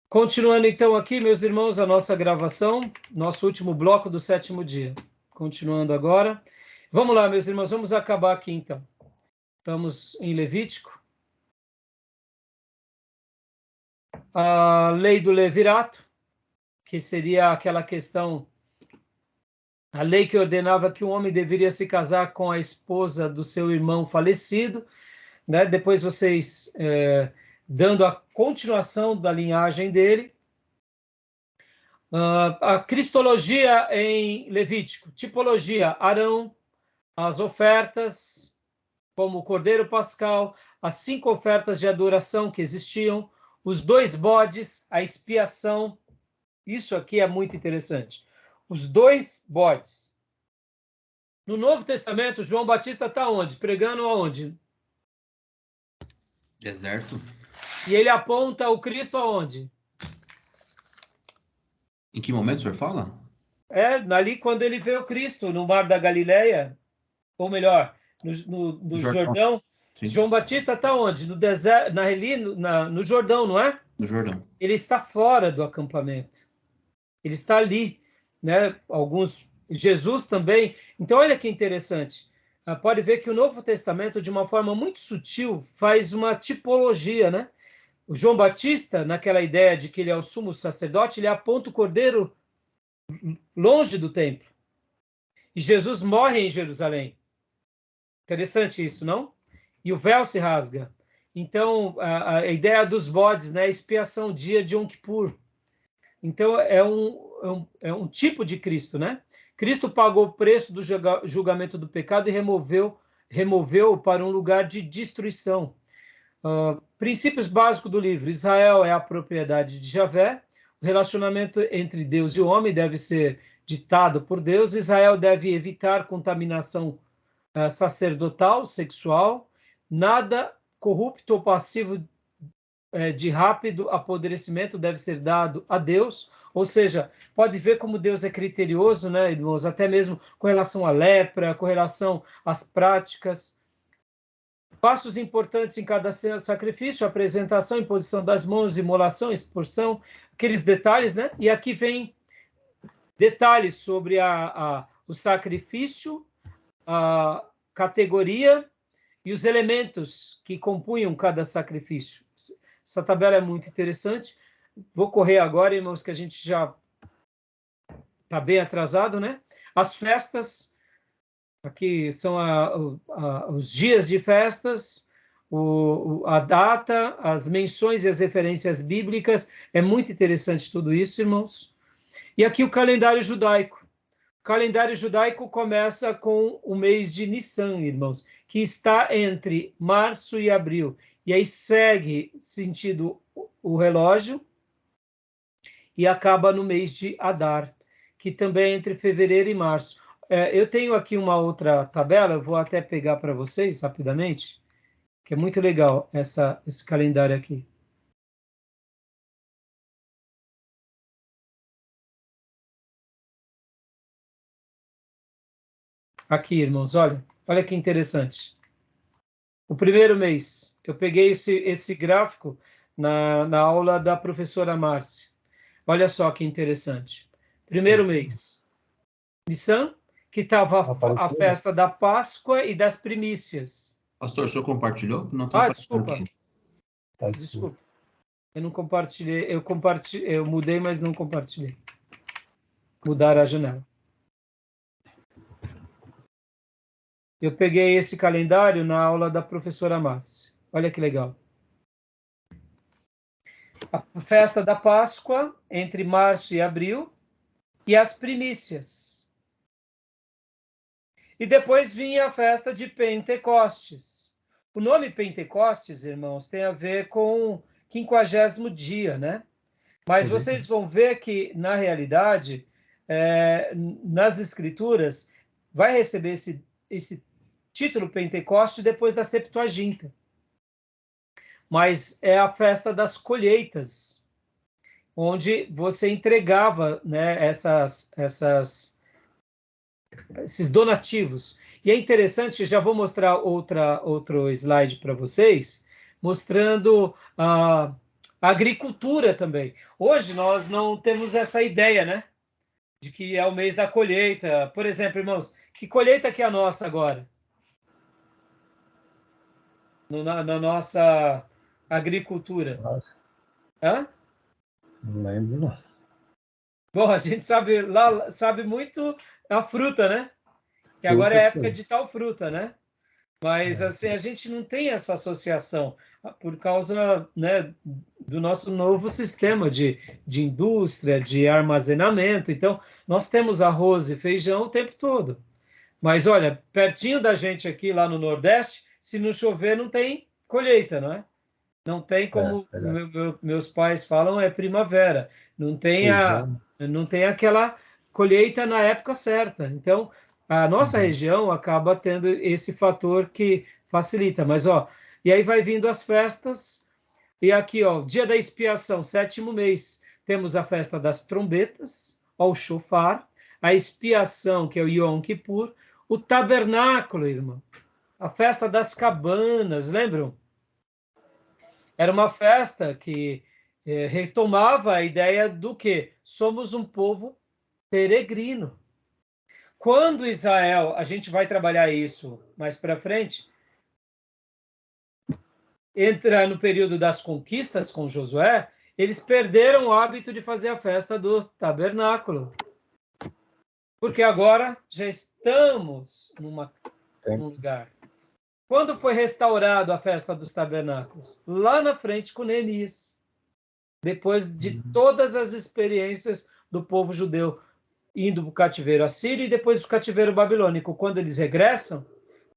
Continuando então aqui, meus irmãos, a nossa gravação, nosso último bloco do 7º dia. Continuando agora. Vamos lá, meus irmãos, vamos acabar aqui então. Estamos em Levítico. A lei do levirato, que seria aquela questão, a lei que ordenava que um homem deveria se casar com a esposa do seu irmão falecido, né? Depois vocês, dando a continuação da linhagem dele. A cristologia em Levítico, tipologia, Arão, as ofertas, como o cordeiro pascal, as 5 ofertas de adoração que existiam, os 2 bodes, a expiação. Isso aqui é muito interessante. Os 2 bodes. No Novo Testamento, João Batista está onde? Pregando aonde? Deserto. E ele aponta o Cristo aonde? Em que momento o senhor fala? Ali quando ele vê o Cristo, no Mar da Galileia, ou melhor, no Jordão. Sim. João Batista está onde? No deserto, no Jordão, não é? No Jordão. Ele está fora do acampamento. Ele está ali, né? Jesus também. Então, olha que interessante. Pode ver que o Novo Testamento, de uma forma muito sutil, faz uma tipologia, né? O João Batista, naquela ideia de que ele é o sumo sacerdote, ele aponta o cordeiro longe do templo. E Jesus morre em Jerusalém. Interessante isso, não? E o véu se rasga. Então, a ideia dos bodes, né? Expiação, dia de Yom Kippur. Então, é um tipo de Cristo, né? Cristo pagou o preço do julgamento do pecado e removeu para um lugar de destruição. Princípios básicos do livro. Israel é a propriedade de Javé. O relacionamento entre Deus e o homem deve ser ditado por Deus. Israel deve evitar contaminação sacerdotal, sexual. Nada corrupto ou passivo de rápido apodrecimento deve ser dado a Deus. Ou seja, pode ver como Deus é criterioso, né, irmãos? Até mesmo com relação à lepra, com relação às práticas. Passos importantes em cada sacrifício: apresentação, imposição das mãos, imolação, expulsão, aqueles detalhes, né? E aqui vem detalhes sobre o sacrifício, a categoria e os elementos que compunham cada sacrifício. Essa tabela é muito interessante. Vou correr agora, irmãos, que a gente já está bem atrasado, né? As festas, aqui são os dias de festas, a data, as menções e as referências bíblicas. É muito interessante tudo isso, irmãos. E aqui o calendário judaico. O calendário judaico começa com o mês de Nissan, irmãos, que está entre março e abril. E aí segue sentido o relógio e acaba no mês de Adar, que também é entre fevereiro e março. Eu tenho aqui uma outra tabela, eu vou até pegar para vocês rapidamente, que é muito legal esse calendário aqui. Aqui, irmãos, olha que interessante. O primeiro mês, eu peguei esse gráfico na aula da professora Márcia. Olha só que interessante. Primeiro mês, Nissan, que estava a festa da Páscoa e das primícias. Pastor, o senhor compartilhou? Não tá desculpa. Aqui. Desculpa. Eu não compartilhei. Eu mudei, mas não compartilhei. Mudar a janela. Eu peguei esse calendário na aula da professora Márcia. Olha que legal. A festa da Páscoa, entre março e abril, e as primícias. E depois vinha a festa de Pentecostes. O nome Pentecostes, irmãos, tem a ver com 50º dia, né? Mas vocês vão ver que, na realidade, nas Escrituras, vai receber esse título Pentecoste depois da Septuaginta. Mas é a festa das colheitas, onde você entregava, né, esses donativos. E é interessante, já vou mostrar outro slide para vocês, mostrando A agricultura também. Hoje nós não temos essa ideia, né? De que é o mês da colheita. Por exemplo, irmãos, que colheita que é a nossa agora? Na nossa agricultura. Nossa, Hã? não lembro, não. Bom, a gente sabe lá, sabe muito a fruta, né? Que agora Fruta, é época sim. de tal fruta, né? Mas assim, a gente não tem essa associação por causa, né, do nosso novo sistema de indústria, de armazenamento. Então, nós temos arroz e feijão o tempo todo. Mas olha, pertinho da gente aqui, lá no Nordeste, se não chover, não tem colheita, não é? Não tem como Verdade. meus pais falam, é primavera. Não tem Feijão. não tem aquela colheita na época certa. Então, a nossa Uhum. região acaba tendo esse fator que facilita. Mas, ó, e aí vai vindo as festas, e aqui, ó, dia da expiação, 7º mês, temos a festa das trombetas, ó, o shofar, a expiação, que é o Yom Kippur, o tabernáculo, irmão, a festa das cabanas, lembram? Era uma festa que retomava a ideia do que somos um povo peregrino. Quando Israel, a gente vai trabalhar isso mais para frente, entra no período das conquistas com Josué, eles perderam o hábito de fazer a festa do tabernáculo. Porque agora já estamos num lugar. Quando foi restaurado a festa dos tabernáculos? Lá na frente com Neemias. Depois de todas as experiências do povo judeu indo para o cativeiro assírio e depois do cativeiro babilônico. Quando eles regressam,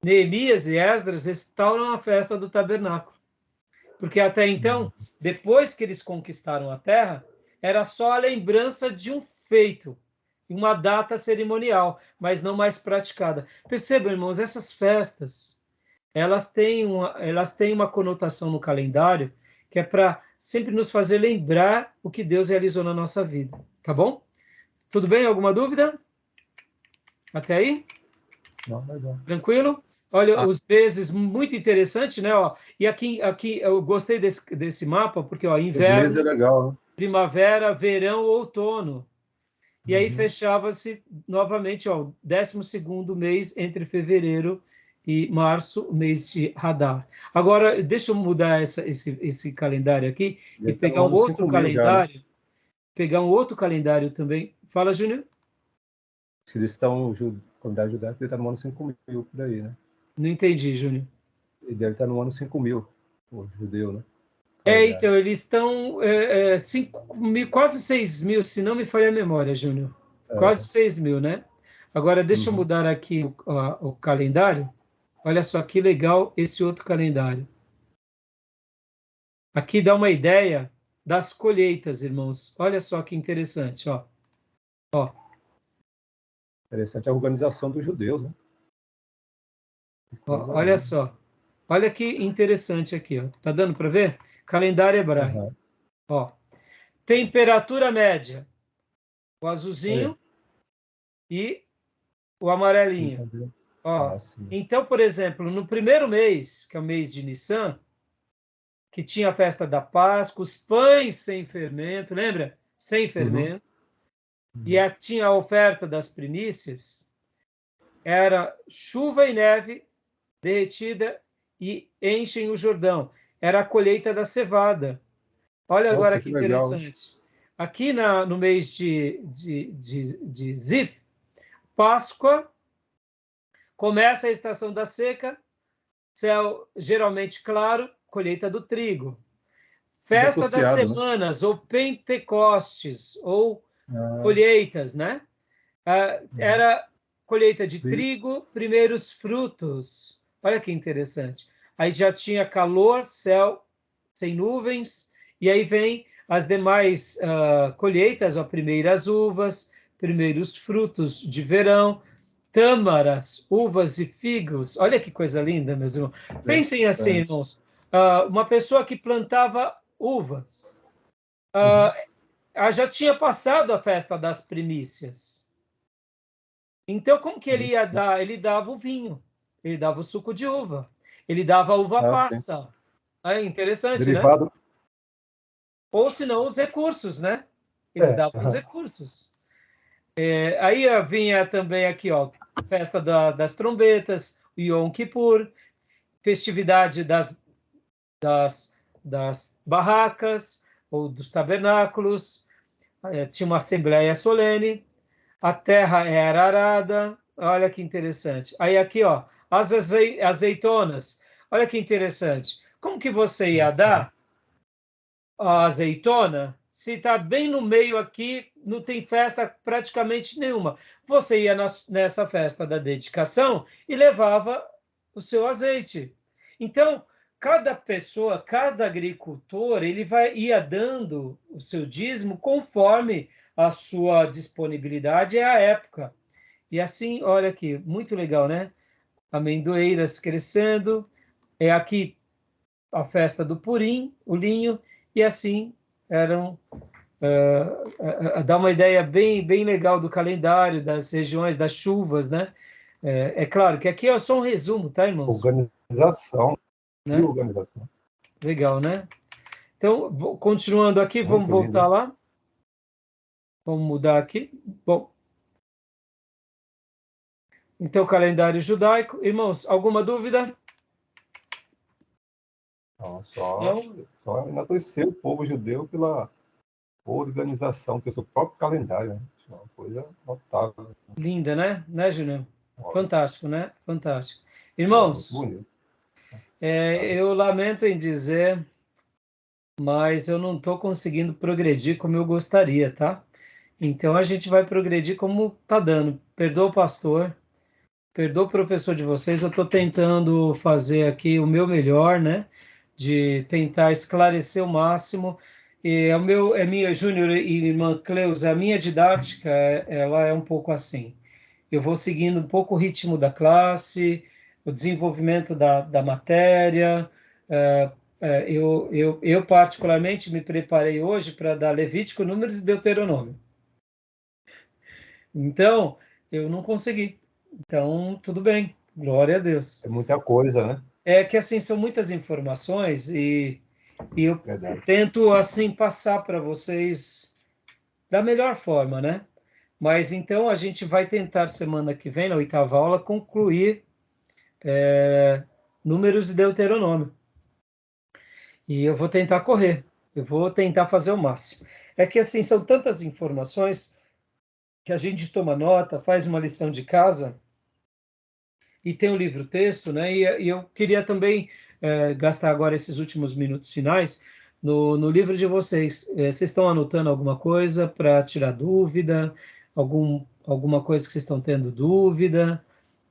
Neemias e Esdras restauram a festa do tabernáculo. Porque até então, depois que eles conquistaram a terra, era só a lembrança de um feito, uma data cerimonial, mas não mais praticada. Percebam, irmãos, essas festas, elas têm uma conotação no calendário que é para sempre nos fazer lembrar o que Deus realizou na nossa vida. Tá bom? Tudo bem? Alguma dúvida? Até aí? Não, legal. Tranquilo? Olha, Ah, os meses, muito interessante, né? Ó, e aqui eu gostei desse mapa, porque ó, Os meses é inverno, legal, né? primavera, verão, outono. E aí Uhum. fechava-se novamente, ó, o 12º mês entre fevereiro e março, o mês de Hadar. Agora, deixa eu mudar esse calendário aqui e Ele tá no pegar um ano outro 5.000 já, né? calendário também. Fala, Júnior? Se eles estão, comunidade judaica, ele está no ano 5.000 por aí, né? Não entendi, Júnior. Ele deve estar no ano 5.000, o judeu, né? Então, Calendário. eles estão 5 mil, quase 6 mil, se não me falha a memória, Júnior. Quase É. 6 mil, né? Agora, deixa eu Uhum. mudar aqui o calendário. Olha só que legal esse outro calendário. Aqui dá uma ideia das colheitas, irmãos. Olha só que interessante, ó. Interessante a organização dos judeus, né? Que coisa Olha linda. só. Olha que interessante aqui, ó. Tá dando para ver? Calendário hebraico. Uhum. Ó. Temperatura média. O É. azulzinho e o amarelinho. Entendeu? Ó, Ah, sim. então, por exemplo, no primeiro mês, que é o mês de Nissan, que tinha a festa da Páscoa, os pães sem fermento, lembra? Sem Uhum. fermento. E tinha a oferta das primícias, era chuva e neve derretida e enchem o Jordão. Era a colheita da cevada. Olha agora Nossa, que que legal. interessante. Aqui no mês de Zif, Páscoa, começa a estação da seca, céu geralmente claro, colheita do trigo. Tudo Festa das associado, né? semanas, ou Pentecostes, ou Ah, colheitas, né? uhum. Era colheita de Sim. trigo, primeiros frutos. Olha que interessante. Aí já tinha calor, céu sem nuvens, e aí vem as demais colheitas, ó, primeiras uvas, primeiros frutos de verão, tâmaras, uvas e figos. Olha que coisa linda, meus irmãos. Pensem assim, Interessante. irmãos. Uma pessoa que plantava uvas, Uhum. já tinha passado a festa das primícias. Então, como que ele ia Interessante. dar? Ele dava o vinho, ele dava o suco de uva, ele dava a uva Ah, sim. passa. É interessante, né? Derivado, Ou se não, os recursos, né? Eles davam os recursos. Aí vinha também aqui, ó, festa das trombetas, o Yom Kippur, festividade das barracas ou dos tabernáculos, tinha uma assembleia solene, a terra era arada, olha que interessante. Aí aqui, ó, as azeitonas, olha que interessante. Como que você ia dar a azeitona se está bem no meio aqui, não tem festa praticamente nenhuma? Você ia nessa festa da dedicação e levava o seu azeite. Então, cada pessoa, cada agricultor, ele ia dando o seu dízimo conforme a sua disponibilidade e a época. E assim, olha aqui, muito legal, né? Amendoeiras crescendo, aqui a festa do Purim, o linho, e assim eram... dá uma ideia bem, bem legal do calendário, das regiões, das chuvas, né? É claro que aqui é só um resumo, tá, irmãos? Organização. Né? E organização. Legal, né? Então, continuando aqui, vamos voltar lá. Vamos mudar aqui. Bom. Então, calendário judaico. Irmãos, alguma dúvida? Não, só enaltecer o povo judeu pela organização, ter seu próprio calendário. Né? É uma coisa notável. Linda, né? Né, Júnior? Fantástico, né? Fantástico. Irmãos, muito bonito. Eu lamento em dizer, mas eu não estou conseguindo progredir como eu gostaria, tá? Então a gente vai progredir como está dando. Perdoa o pastor, perdoa o professor de vocês. Eu estou tentando fazer aqui o meu melhor, né? De tentar esclarecer o máximo. E minha Júnior e irmã Cleusa, a minha didática, ela é um pouco assim. Eu vou seguindo um pouco o ritmo da classe, o desenvolvimento da matéria. Eu particularmente me preparei hoje para dar Levítico, Números e Deuteronômio. Então, eu não consegui. Então, tudo bem. Glória a Deus. É muita coisa, né? É que, assim, são muitas informações e eu tento, assim, passar para vocês da melhor forma, né? Mas, então, a gente vai tentar, semana que vem, na 8ª aula, concluir Números e Deuteronômio. E eu vou tentar correr. Eu vou tentar fazer o máximo. É que, assim, são tantas informações que a gente toma nota, faz uma lição de casa e tem o livro-texto, né? E eu queria também gastar agora esses últimos minutos finais no livro de vocês. Vocês estão anotando alguma coisa para tirar dúvida? Alguma coisa que vocês estão tendo dúvida?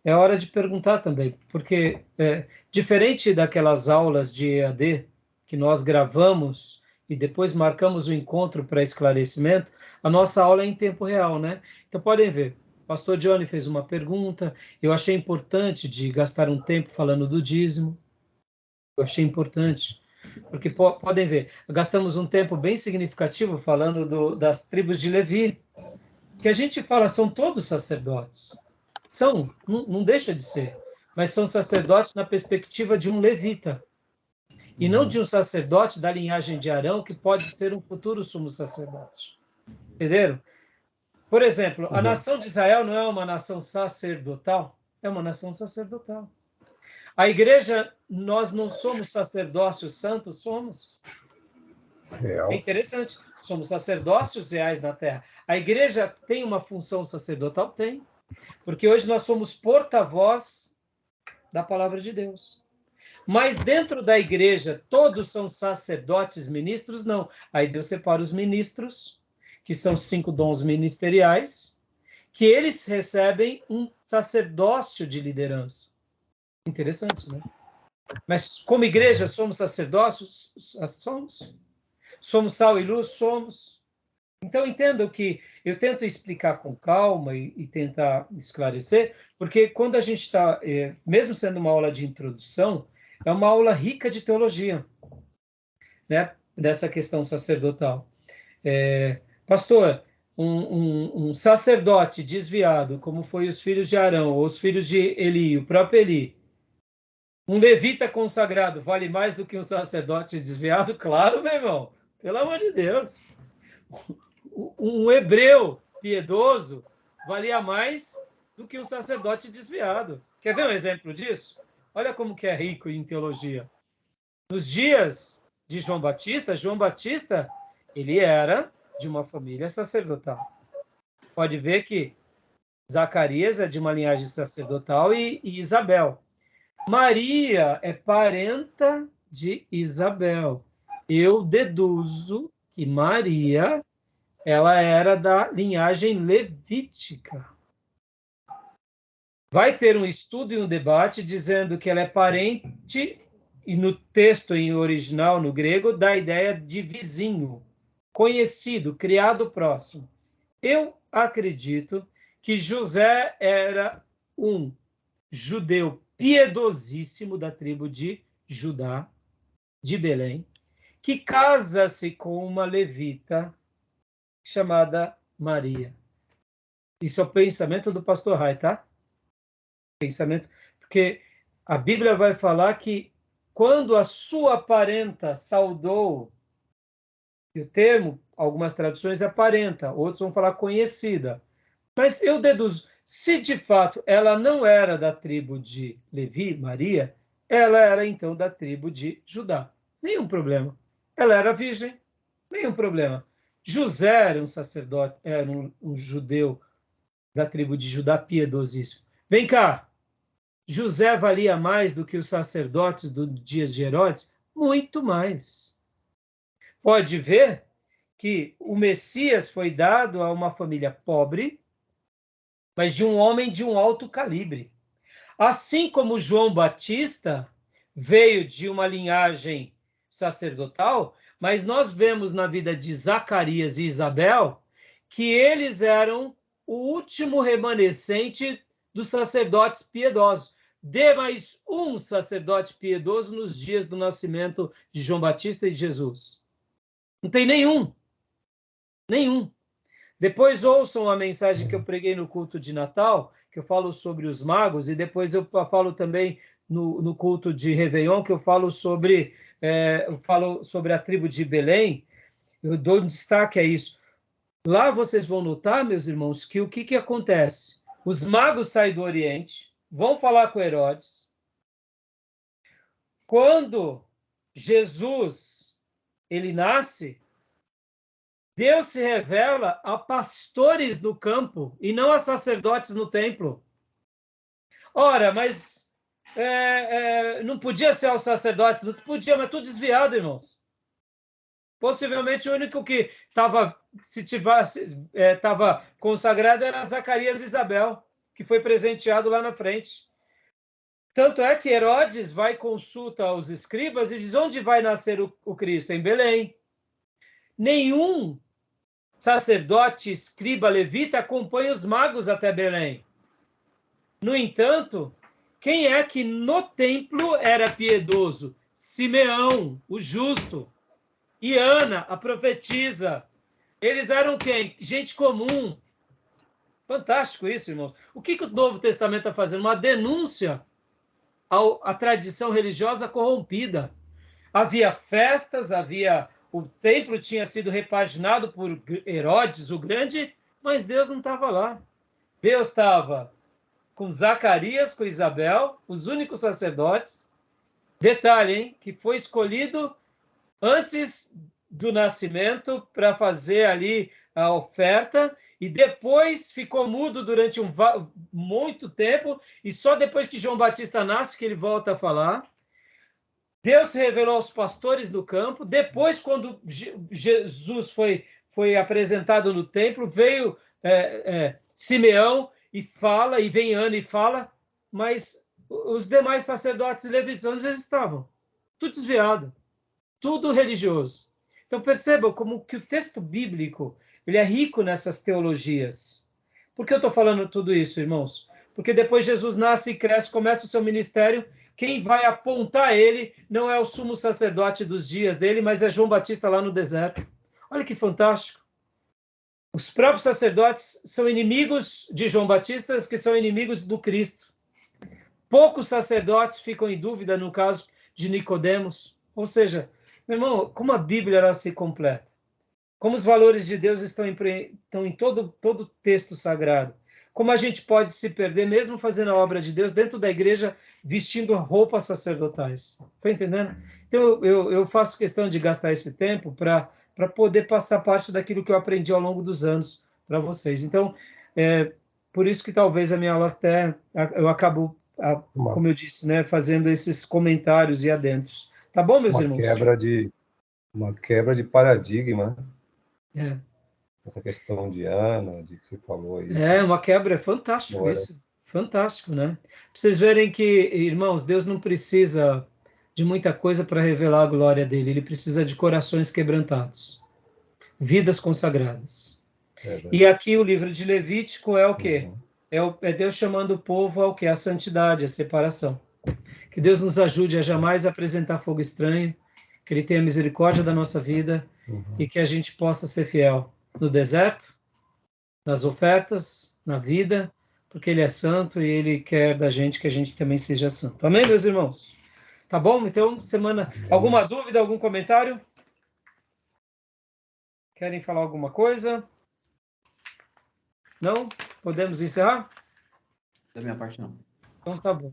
É hora de perguntar também, porque diferente daquelas aulas de EAD que nós gravamos e depois marcamos o encontro para esclarecimento, a nossa aula é em tempo real, né? Então podem ver. O pastor Johnny fez uma pergunta, eu achei importante de gastar um tempo falando do dízimo, eu achei importante, porque podem ver, gastamos um tempo bem significativo falando das tribos de Levi, que a gente fala, são todos sacerdotes, não deixa de ser, mas são sacerdotes na perspectiva de um levita, e não de um sacerdote da linhagem de Arão, que pode ser um futuro sumo sacerdote. Entenderam? Por exemplo, a nação de Israel não é uma nação sacerdotal? É uma nação sacerdotal. A igreja, nós não somos sacerdócios santos? Somos. É interessante. Somos sacerdócios reais na terra. A igreja tem uma função sacerdotal? Tem. Porque hoje nós somos porta-voz da palavra de Deus. Mas dentro da igreja, todos são sacerdotes, ministros? Não. Aí Deus separa os ministros, que são 5 dons ministeriais, que eles recebem um sacerdócio de liderança. Interessante, né? Mas como igreja, somos sacerdócios? Somos. Somos sal e luz? Somos. Então, entendam que eu tento explicar com calma e tentar esclarecer, porque quando a gente está, mesmo sendo uma aula de introdução, é uma aula rica de teologia, né? Dessa questão sacerdotal. Pastor, um sacerdote desviado, como foi os filhos de Arão, ou os filhos de Eli, o próprio Eli, um levita consagrado vale mais do que um sacerdote desviado? Claro, meu irmão. Pelo amor de Deus. Um hebreu piedoso valia mais do que um sacerdote desviado. Quer ver um exemplo disso? Olha como que é rico em teologia. Nos dias de João Batista, ele era de uma família sacerdotal. Pode ver que Zacarias é de uma linhagem sacerdotal e Isabel. Maria é parenta de Isabel. Eu deduzo que Maria, ela era da linhagem levítica. Vai ter um estudo e um debate dizendo que ela é parente, e no texto em original, no grego, dá a ideia de vizinho, conhecido, criado próximo. Eu acredito que José era um judeu piedosíssimo da tribo de Judá, de Belém, que casa-se com uma levita chamada Maria. Isso é o pensamento do pastor Rai, tá? Pensamento, porque a Bíblia vai falar que quando a sua parenta saudou, e o termo, algumas traduções é parenta, outros vão falar conhecida. Mas eu deduzo, se de fato ela não era da tribo de Levi, Maria, ela era então da tribo de Judá. Nenhum problema. Ela era virgem, nenhum problema. José era um sacerdote, era um judeu da tribo de Judá piedosíssimo. Vem cá, José valia mais do que os sacerdotes dos dias de Herodes? Muito mais. Pode ver que o Messias foi dado a uma família pobre, mas de um homem de um alto calibre. Assim como João Batista veio de uma linhagem sacerdotal, mas nós vemos na vida de Zacarias e Isabel que eles eram o último remanescente dos sacerdotes piedosos. Dê mais um sacerdote piedoso nos dias do nascimento de João Batista e de Jesus. Não tem nenhum. Nenhum. Depois ouçam a mensagem que eu preguei no culto de Natal, que eu falo sobre os magos, e depois eu falo também no culto de Réveillon, que eu falo sobre a tribo de Belém. Eu dou um destaque a isso. Lá vocês vão notar, meus irmãos, que o que acontece? Os magos saem do Oriente, vão falar com Herodes. Quando Jesus ele nasce, Deus se revela a pastores no campo e não a sacerdotes no templo. Ora, mas não podia ser aos sacerdotes, não podia, mas tudo desviado, irmãos. Possivelmente o único que estava consagrado era Zacarias e Isabel, que foi presenteado lá na frente. Tanto é que Herodes vai consulta aos escribas e diz: onde vai nascer o Cristo? Em Belém. Nenhum sacerdote, escriba, levita acompanha os magos até Belém. No entanto, quem é que no templo era piedoso? Simeão, o justo, e Ana, a profetisa. Eles eram quem? Gente comum. Fantástico isso, irmãos. O que o Novo Testamento está fazendo? Uma denúncia à tradição religiosa corrompida. Havia festas, o templo tinha sido repaginado por Herodes o Grande, mas Deus não estava lá. Deus estava com Zacarias, com Isabel, os únicos sacerdotes. Detalhe, hein? Que foi escolhido antes do nascimento para fazer ali a oferta e depois ficou mudo durante muito tempo e só depois que João Batista nasce que ele volta a falar. Deus se revelou aos pastores do campo. Depois, quando Jesus foi apresentado no templo, veio Simeão e fala, e vem Ana e fala, mas os demais sacerdotes e levitas, onde eles estavam? Tudo desviado, tudo religioso. Então percebam como que o texto bíblico ele é rico nessas teologias. Por que eu estou falando tudo isso, irmãos? Porque depois Jesus nasce e cresce, começa o seu ministério. Quem vai apontar ele não é o sumo sacerdote dos dias dele, mas é João Batista lá no deserto. Olha que fantástico. Os próprios sacerdotes são inimigos de João Batista, que são inimigos do Cristo. Poucos sacerdotes ficam em dúvida no caso de Nicodemos. Ou seja, Meu irmão, como a Bíblia ela se completa? Como os valores de Deus estão em todo texto sagrado? Como a gente pode se perder, mesmo fazendo a obra de Deus, dentro da igreja, vestindo roupas sacerdotais? Está entendendo? Então, eu faço questão de gastar esse tempo para poder passar parte daquilo que eu aprendi ao longo dos anos para vocês. Então, por isso que talvez a minha aula até, eu acabo, como eu disse, né, fazendo esses comentários e adentros. Tá bom, meus irmãos? Uma quebra de paradigma. É. Essa questão de Ana, de que você falou aí. Uma quebra, é fantástico isso. Fantástico, né? Pra vocês verem que, irmãos, Deus não precisa de muita coisa para revelar a glória dele. Ele precisa de corações quebrantados, vidas consagradas. E aqui o livro de Levítico é o quê? É Deus chamando o povo ao quê? A santidade, a separação. Que Deus nos ajude a jamais apresentar fogo estranho, que Ele tenha misericórdia da nossa vida e que a gente possa ser fiel no deserto, nas ofertas, na vida, porque Ele é santo e Ele quer da gente que a gente também seja santo. Amém, meus irmãos? Tá bom? Então, semana... Alguma dúvida, algum comentário? Querem falar alguma coisa? Não? Podemos encerrar? Da minha parte, não. Então, tá bom.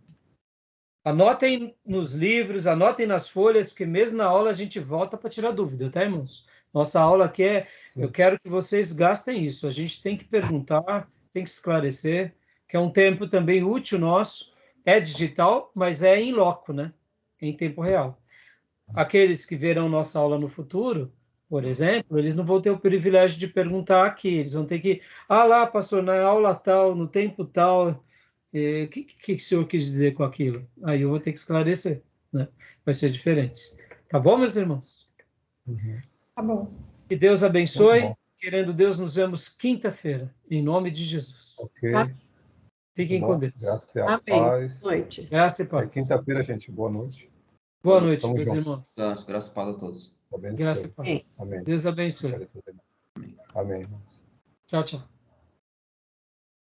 Anotem nos livros, anotem nas folhas, porque mesmo na aula a gente volta para tirar dúvida, tá, irmãos? Nossa aula aqui eu quero que vocês gastem isso. A gente tem que perguntar, tem que esclarecer, que é um tempo também útil nosso. É digital, mas é em loco, né? Em tempo real. Aqueles que verão nossa aula no futuro, por exemplo, eles não vão ter o privilégio de perguntar aqui. Eles vão ter que, lá, pastor, na aula tal, no tempo tal, o que o senhor quis dizer com aquilo? Aí eu vou ter que esclarecer, né? Vai ser diferente. Tá bom, meus irmãos? Tá bom. Que Deus abençoe. Querendo Deus, nos vemos quinta-feira, em nome de Jesus. Ok. Tá. Fiquem com Deus. Graça e Amém. paz. Boa noite. Graça e paz. Quinta-feira, gente. Boa noite. Boa noite, Tamo meus junto. irmãos. Graças a paz a todos. Abençoe. Graça e paz. Amém. Deus abençoe. Amém. Tchau, tchau.